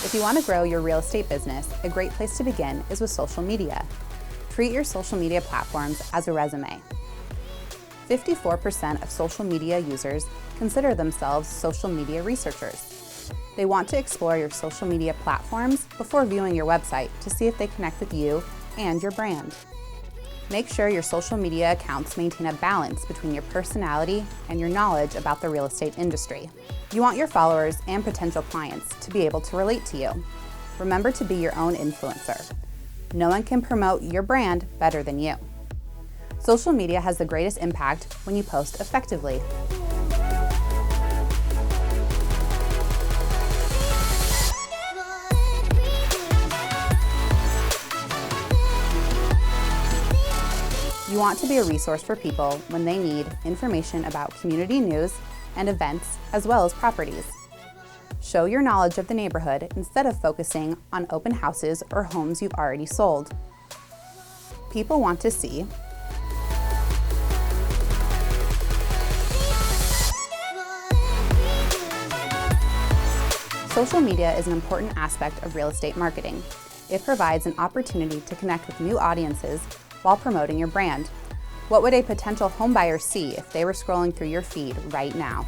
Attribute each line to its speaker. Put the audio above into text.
Speaker 1: If you want to grow your real estate business, a great place to begin is with social media. Treat your social media platforms as a resume. 54% of social media users consider themselves social media researchers. They want to explore your social media platforms before viewing your website to see if they connect with you and your brand. Make sure your social media accounts maintain a balance between your personality and your knowledge about the real estate industry. You want your followers and potential clients to be able to relate to you. Remember to be your own influencer. No one can promote your brand better than you. Social media has the greatest impact when you post effectively. You want to be a resource for people when they need information about community news and events, as well as properties. Show your knowledge of the neighborhood instead of focusing on open houses or homes you've already sold. People want to see social media is an important aspect of real estate marketing. It provides an opportunity to connect with new audiences while promoting your brand. What would a potential homebuyer see if they were scrolling through your feed right now?